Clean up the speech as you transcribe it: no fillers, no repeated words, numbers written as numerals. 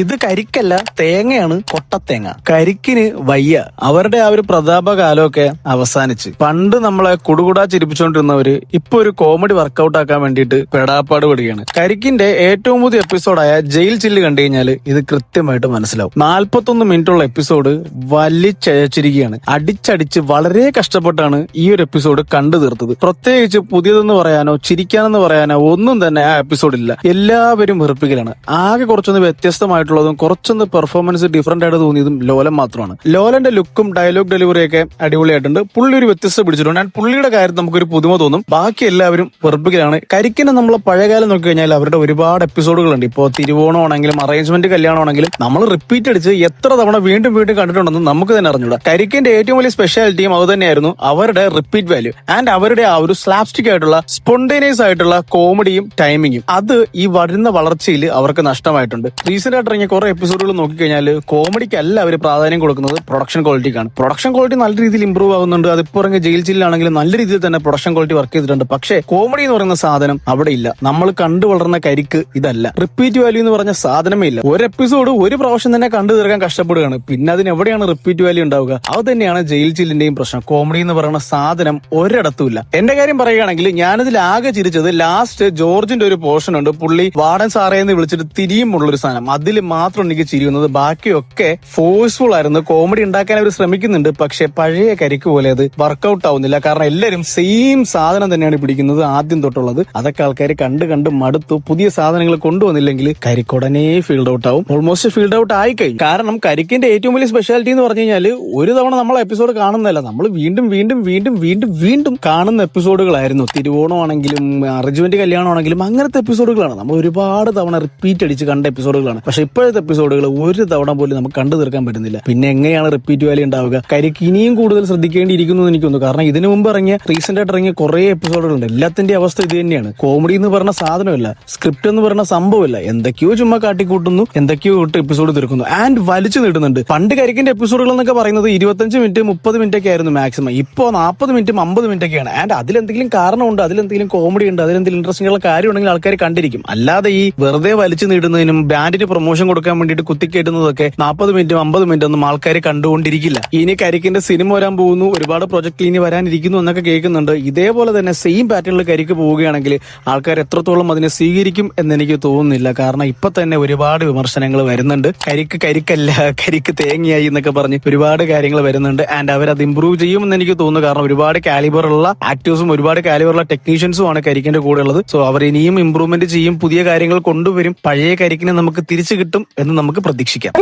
ഇത് കരിക്കല്ല, തേങ്ങയാണ്, കൊട്ടത്തേങ്ങ. കരിക്കിന് വയ്യ. അവരുടെ ആ ഒരു പ്രതാപകാലമൊക്കെ അവസാനിച്ച്. പണ്ട് നമ്മളെ കുടുകുടാ ചിരിപ്പിച്ചുകൊണ്ടിരുന്നവര് ഇപ്പൊ ഒരു കോമഡി വർക്കൗട്ട് ആക്കാൻ വേണ്ടിയിട്ട് പെടാപ്പാട് പെടുകയാണ്. കരിക്കിന്റെ ഏറ്റവും പുതിയ എപ്പിസോഡായ ജയിൽ ചില്ല് കണ്ടു കഴിഞ്ഞാൽ ഇത് കൃത്യമായിട്ട് മനസ്സിലാവും. 41 മിനിറ്റുള്ള എപ്പിസോഡ് വലിച്ചയച്ചിരിക്കുകയാണ്. അടിച്ചടിച്ച് വളരെ കഷ്ടപ്പെട്ടാണ് ഈ ഒരു എപ്പിസോഡ് കണ്ടു തീർത്തത്. പ്രത്യേകിച്ച് പുതിയതെന്ന് പറയാനോ ചിരിക്കാനെന്ന് പറയാനോ ഒന്നും തന്നെ ആ എപ്പിസോഡില്ല. എല്ലാവരും വെറുപ്പിക്കലാണ്. ആകെ കുറച്ചൊന്ന് വ്യത്യസ്തമായിട്ടുള്ളതും കുറച്ചൊന്ന് പെർഫോമൻസ് ഡിഫറന്റ് ആയിട്ട് തോന്നിയതും ലോലൻ മാത്രമാണ്. ലോലന്റെ ലുക്കും ഡയലോഗ് ഡെലിവറിയൊക്കെ അടിപൊളിയായിട്ടുണ്ട്. പുള്ളി ഒരു വ്യത്യസ്ത പിടിച്ചിട്ടുണ്ട്. ആൻഡ് പുള്ളിയുടെ കാര്യത്തിൽ നമുക്കൊരു പുതുമ തോന്നും. ബാക്കി എല്ലാവരും വെറുപ്പിക്കലാണ്. കരിക്കിനെ നമ്മളെ പഴയകാലം നോക്കി കഴിഞ്ഞാൽ അവരുടെ ഒരുപാട് എപ്പിസോഡുകളുണ്ട്. ഇപ്പോൾ തിരുവോണം ആണെങ്കിലും അറേഞ്ച്മെന്റ് കല്യാണം ആണെങ്കിലും നമ്മൾ റിപ്പീറ്റ് അടിച്ച് എത്ര തവണ വീണ്ടും വീണ്ടും കണ്ടിട്ടുണ്ടെന്ന് നമുക്ക് തന്നെ അറിഞ്ഞൂടാ. കരിക്കിന്റെ ഏറ്റവും വലിയ സ്പെഷ്യാലിറ്റിയും അത് തന്നെയായിരുന്നു അവരുടെ റിപ്പീറ്റ് വാല്യൂ ആൻഡ് അവരുടെ ആ ഒരു സ്ലാപ്സ്റ്റിക് ആയിട്ടുള്ള സ്പോണ്ടേനിയസ് ആയിട്ടുള്ള കോമഡിയും ടൈമിങ്ങും. അത് ഈ വരുന്ന വളർച്ചയിൽ അവർക്ക് നഷ്ടമായിട്ടുണ്ട്. റീസെന്റ് ആയിട്ട് ഇറങ്ങിയ കുറെ എപ്പിസോഡുകൾ നോക്കിക്കഴിഞ്ഞാൽ കോമഡിക്കല്ല അവർ പ്രാധാന്യം കൊടുക്കുന്നത്, പ്രൊഡക്ഷൻ ക്വാളിറ്റിക്കാണ്. പ്രൊഡക്ഷൻ ക്വാളിറ്റി നല്ല രീതിയിൽ ഇമ്പ്രൂവ് ആകുന്നുണ്ട്. അതിപ്പോ ഇറങ്ങിയ ജയിൽ ചില്ലാണെങ്കിലും നല്ല രീതിയിൽ തന്നെ പ്രൊഡക്ഷൻ ക്വാളിറ്റി വർക്ക് ചെയ്തിട്ടുണ്ട്. പക്ഷേ കോമഡി എന്ന് പറയുന്ന സാധനം അവിടെ ഇല്ല. നമ്മൾ കണ്ടു വളർന്ന കരിക്ക് ഇതല്ല. റിപ്പീറ്റ് വാല്യൂ എന്ന് പറഞ്ഞ സാധനമേ ഇല്ല. ഒരു എപ്പിസോഡ് ഒരു പ്രാവശ്യം തന്നെ കണ്ടു തീർക്കാൻ കഷ്ടപ്പെടുകയാണ്. പിന്നെ അതിന് എവിടെയാണ് റിപ്പീറ്റ് വാല്യൂ ഉണ്ടാവുക? അത് തന്നെയാണ് ജയിൽ ചില്ലിന്റെയും പ്രശ്നം. കോമഡി എന്ന് പറയുന്ന സാധനം ഒരിടത്തുമില്ല. എന്റെ കാര്യം പറയുകയാണെങ്കിൽ ഞാനിതിൽ ആകെ ചിരിച്ചത് ലാസ്റ്റ് ജോർജിന്റെ ഒരു പോർഷൻ ഉണ്ട്. പുള്ളി വാർഡൻ സാറേ എന്ന് വിളിച്ചിട്ട് തിരിയുമുള്ളൊരു സാധനം. അതിൽ മാത്രം എനിക്ക് ചിരിയുന്നത്. ബാക്കിയൊക്കെ ഫോഴ്സ്ഫുൾ ആയിരുന്നു. കോമഡി ഉണ്ടാക്കാൻ അവർ ശ്രമിക്കുന്നുണ്ട്. പക്ഷെ പഴയ കരിക്ക് പോലെ അത് വർക്കൗട്ട് ആവുന്നില്ല. കാരണം എല്ലാവരും സെയിം സാധനം തന്നെയാണ് പിടിക്കുന്നത് ആദ്യം തൊട്ടുള്ളത്. അതൊക്കെ ആൾക്കാർ കണ്ട് കണ്ട് മടുത്തു. പുതിയ സാധനങ്ങൾ കൊണ്ടുവന്നില്ലെങ്കിൽ കരിക്ക് ഉടനെ ഫീൽഡ് ഔട്ട് ആവും. ഓൾമോസ്റ്റ് ഫീൽഡ് ഔട്ട് ആയി കഴിഞ്ഞു. കാരണം കരിക്കിന്റെ ഏറ്റവും വലിയ സ്പെഷ്യാലിറ്റി എന്ന് പറഞ്ഞു കഴിഞ്ഞാൽ ഒരു തവണ നമ്മൾ എപ്പിസോഡ് കാണുന്നതല്ല, നമ്മൾ വീണ്ടും വീണ്ടും വീണ്ടും വീണ്ടും വീണ്ടും കാണുന്ന എപ്പിസോഡുകളായിരുന്നു. തിരുവോണം ആണെങ്കിലും അറേഞ്ച്മെന്റ് കല്യാണം ആണെങ്കിലും അങ്ങനത്തെ എപ്പിസോഡുകളാണ്. നമ്മൾ ഒരുപാട് തവണ റിപ്പീറ്റ് അടിച്ച് കണ്ട എപ്പിസോഡുകളാണ്. പക്ഷെ ഇപ്പോഴത്തെ എപ്പിസോഡുകൾ ഒരു തവണ പോലും നമുക്ക് കണ്ടു തീർക്കാൻ പറ്റുന്നില്ല. പിന്നെ എങ്ങനെയാണ് റിപ്പീറ്റ് വാല്യൂ ഉണ്ടാവുക? കരിക്ക് ഇനിയും കൂടുതൽ ശ്രദ്ധിക്കേണ്ടിയിരിക്കുന്നു എന്ന് എനിക്ക് തോന്നുന്നു. കാരണം ഇതിനു മുമ്പ് റീസെന്റ് ആയിട്ട് ഇറങ്ങിയ കുറെ എപ്പിസോഡുകളുണ്ട്. എല്ലാത്തിന്റെ അവസ്ഥ ഇത് തന്നെയാണ്. കോമഡി എന്ന് പറഞ്ഞ സാധനമല്ല, സ്ക്രിപ്റ്റ് എന്ന് പറഞ്ഞ സംഭവമല്ല. എന്തൊക്കെയോ ചുമ്മാ കാട്ടിക്കൂട്ടുന്നു, എന്തൊക്കെയോ ഇട്ട് എപ്പിസോഡ് തീർക്കുന്നു ആൻഡ് വലിച്ചു നീട്ടുന്നുണ്ട്. പണ്ട് കരിക്കിന്റെ എപ്പിസോഡുകൾ എന്നൊക്കെ പറയുന്നത് 25 മിനിറ്റ് 30 മിനിറ്റ് ഒക്കെ ആയിരുന്നു മാക്സിമം. ഇപ്പോ 40 മിനിറ്റും 50 മിനിറ്റ് ഒക്കെയാണ്. ആൻഡ് അതിലെന്തെങ്കിലും കാരണമുണ്ട്, അതിലെന്തെങ്കിലും കോമഡി ഉണ്ട്, അതിലെന്തെങ്കിലും ഇൻട്രസ്റ്റിംഗ് ഉള്ള കാര്യം ഉണ്ടെങ്കിൽ ആൾക്കാർ കണ്ടിരിക്കും. അല്ലാതെ ഈ വെറുതെ വലിച്ചു നീടുന്നതിനും ബ്രാൻഡിന് പ്രൊമോഷൻ കൊടുക്കാൻ വേണ്ടിയിട്ട് കുത്തിക്കേട്ടുന്നതൊക്കെ 40 മിനിറ്റും 50 മിനിറ്റ് ഒന്നും ആൾക്കാർ കണ്ടുകൊണ്ടിരിക്കില്ല. ഇനി കരിക്കിന്റെ സിനിമ വരാൻ പോകുന്നു, ഒരുപാട് പ്രൊജക്ട് ഇനി വരാനിരിക്കുന്നു എന്നൊക്കെ കേൾക്കുന്നുണ്ട്. ഇതേപോലെ തന്നെ സെയിം പാറ്റേണിൽ കരിക്ക് പോവുകയാണെങ്കിൽ ആൾക്കാർ എത്രത്തോളം അതിനെ സ്വീകരിക്കും എന്നെനിക്ക് തോന്നുന്നില്ല. കാരണം ഇപ്പൊ തന്നെ ഒരുപാട് വിമർശനങ്ങൾ വരുന്നുണ്ട്. കരിക്കല്ല, കരിക്ക് തേങ്ങയായി എന്നൊക്കെ പറഞ്ഞ് ഒരുപാട് കാര്യങ്ങൾ വരുന്നുണ്ട്. ആൻഡ് അവരത് ഇമ്പ്രൂവ് ചെയ്യുമെന്ന് എനിക്ക് തോന്നുന്നു. കാരണം ഒരുപാട് കാലിബറുള്ള ആക്ടേഴ്സും ഒരുപാട് കാലിബറുള്ള ടെക്നീഷ്യൻസും ആണ് കരിക്കിന്റെ കൂടെ ഉള്ളത്. സോ അവർ ഇനിയും ഇമ്പ്രൂവ്മെന്റ് ചെയ്യും, പുതിയ കാര്യങ്ങൾ കൊണ്ടുവരും. പഴയ കരിക്കിനെ നമുക്ക് തിരിച്ചു കിട്ടും എന്ന് നമുക്ക് പ്രതീക്ഷിക്കാം.